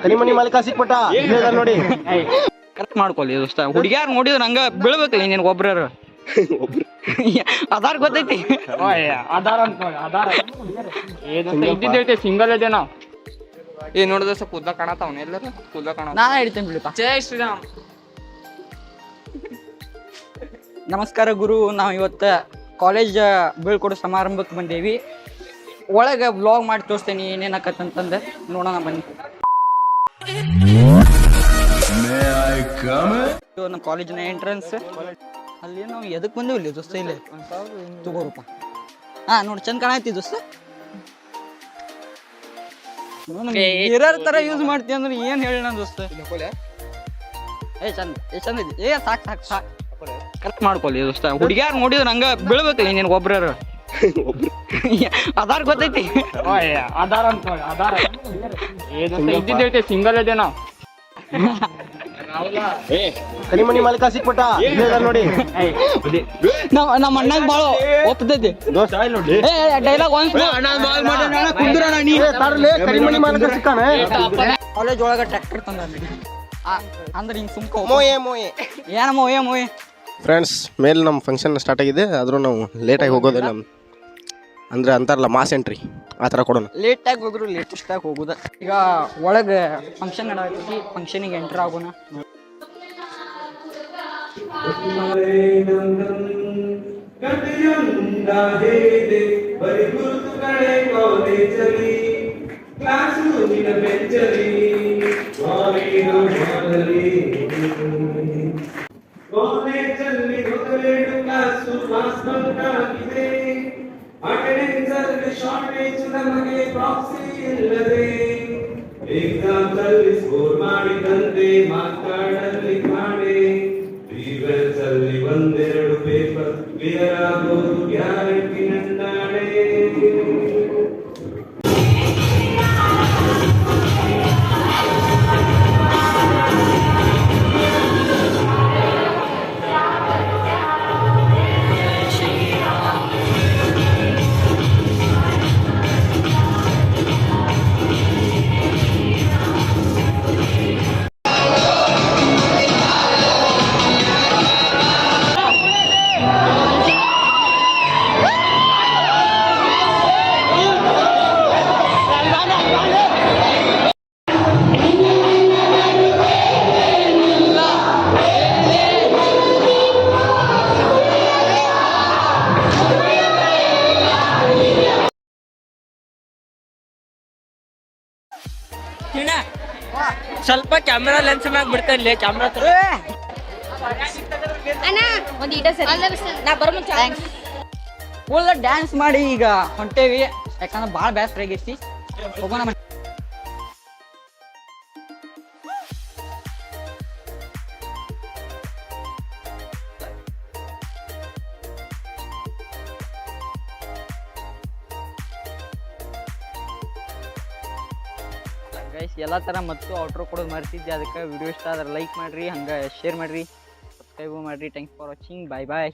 ಕರಿಮನಿ ಮಾಲೀಕ ಸಿಕ್ಬಿಟ್ಟ ನೋಡಿ. ಕರೆಕ್ಟ್ ಮಾಡ್ಕೊಳ್ಳಿ ದೋಸ್ತ. ಹುಡುಗ್ಯಾರ ನೋಡಿದ್ರ ಹಂಗ ಬೀಳ್ಬೇಕಲ್ಲ ನೀನ್ ಒಬ್ರ ಆಧಾರ್ ಗೊತ್ತೈತಿ. ಆಧಾರ್ ಅಂತ ಇದ್ದಿದ್ದೈತಿ ಸಿಂಗಲ್ ಇದೆ ನಾವು. ನೋಡಿದ ಸ್ವಲ್ಪ ಕೂದ್ಲ ಕಾಣತಾವನ ಎಲ್ಲರ ಕೂದ್ಲ ಕಾಣ. ನಾ ಹೇಳ್ತೇನೆ ಬಿಡಪ್ಪ. ಜೈ ಶ್ರೀರಾಮ್. ನಮಸ್ಕಾರ ಗುರು. ನಾವು ಇವತ್ತ ಕಾಲೇಜ್ ಬೀಳ್ಕೊಡೋ ಸಮಾರಂಭಕ್ಕೆ ಬಂದೇವಿ. ಒಳಗೆ ವ್ಲಾಗ್ ಮಾಡಿ ತೋರಿಸ್ತೇನೆ ಏನೇನಾಕತ್ತಂತಂದು ನೋಡೋಣ ಬನ್ನಿ. ನಮ್ಮ ಕಾಲೇಜಿನ ಎಂಟ್ರೆನ್ಸ್ ಅಲ್ಲಿ ನಾವು ಎದಕ್ಕೆ ಬಂದೇವಿಲ್ಲ ದೋಸ್ತ. ಇಲ್ಲಿ ತಗೋರಪ್ಪ. ಹಾ ನೋಡಿ ಚಂದ ಕಾಣತಿ ದೋಸ್ತ. ಇರೋರ್ ತರ ಯೂಸ್ ಮಾಡ್ತೀವಿ ಅಂದ್ರೆ ಏನ್ ಹೇಳಿ ನನ್ ದೋಸ್ತ. ಚಂದ ಇದೆ. ಸಾಕು ಕರೆಕ್ಟ್ ಮಾಡ್ಕೊಳ್ಳಿ ದೋಸ್ತ. ಹುಡುಗ್ಯಾರ ನೋಡಿದ್ರ ಹಂಗ ಬೀಳ್ಬೇಕಲ್ಲ ನೀನ್ ಒಬ್ರ ಆಧಾರ್ ಗೊತ್ತೈತಿ. ಆಧಾರ್ ಅಂತ ಇದ್ದಿದ್ದೈತಿ ಸಿಂಗಲ್ ಇದೆ ನಾವು. ಕರಿಮನಿ ಮಾಲೀಕ ಸಿಕ್ಬಿಟ್ಟ ನೋಡಿ. ನಮ್ಮ ಅಣ್ಣಾಗ ಬಾಳ ಒಪ್ತೈತಿ ಡೈಲಾಗ್. ಕರಿಮನಿ ಮಾಲೀಕ ಸಿಕ್ಕಾನ. ಕಾಲೇಜ್ ಒಳಗ ಟ್ರ್ಯಾಕ್ಟರ್ ತಂದ ಅಂದ್ರೆ ಹಿಂಗ್ ಸುಮ್ಕೋ ಏನ ಮೋಯೆ. ಫ್ರೆಂಡ್ಸ್ ಮೇಲೆ ನಮ್ಮ ಫಂಕ್ಷನ್ ಸ್ಟಾರ್ಟ್ ಆಗಿದೆ. ಆದ್ರೂ ನಾವು ಲೇಟಾಗಿ ಹೋಗೋದೇ ನಮ್ಮ ಅಂದ್ರೆ ಅಂತಾರಲ್ಲ ಮಾಸ್ ಎಂಟ್ರಿ ಆ ಥರ ಕೊಡೋಣ. ಲೇಟಾಗಿ ಹೋದ್ರು ಲೇಟೆಸ್ಟ್ ಆಗಿ ಹೋಗುದ. ಈಗ ಒಳಗೆ ಫಂಕ್ಷನ್ ನಡೆಯತಿ. ಫಂಕ್ಷನಿಗೆ ಎಂಟರ್ ಆಗೋಣ. ಶಾರ್ಟೇಜ್ ನಮಗೆ ಪ್ರಾಕ್ಸಿ ಇಲ್ಲದೆ ಎಕ್ಸಾಂಪಲ್ ಸ್ಕೋರ್ ಮಾಡಿದಂತೆ ಮಾತಾಡಲಿ ಮಾಡಿ ರಿವರ್ಸ್ ಅಲ್ಲಿ ಒಂದೆರಡು ಪೇಪರ್ ಕ್ಲಿಯರ್ ಆಗೋದು ಗ್ಯಾರಂಟಿ ನನ್ನಾಡೆ. ಸ್ವಲ್ಪ ಕ್ಯಾಮ್ರಾ ಲೆನ್ಸ್ ಮ್ಯಾಗ ಬಿಡ್ತೇನೆ. ಕ್ಯಾಮ್ರಾ ಫುಲ್ ಡ್ಯಾನ್ಸ್ ಮಾಡಿ ಈಗ ಹೊಂಟೇವಿ. ಯಾಕಂದ್ರೆ ಭಾಳ ಬೇಸರ ಆಗೈತಿ. ಹೋಗೋಣ. ಗೈಸ್ ಎಲ್ಲ ಥರ ಮತ್ತು ಔಟ್ರೋ ಕೊಡೋದು ಮರ್ತಿದ್ದೆ. ಅದಕ್ಕೆ ವಿಡಿಯೋ ಇಷ್ಟ ಆದ್ರೆ ಲೈಕ್ ಮಾಡಿರಿ, ಹಂಗೆ ಶೇರ್ ಮಾಡಿರಿ, ಸಬ್ಸ್ಕ್ರೈಬು ಮಾಡಿರಿ. Thanks for watching. Bye bye.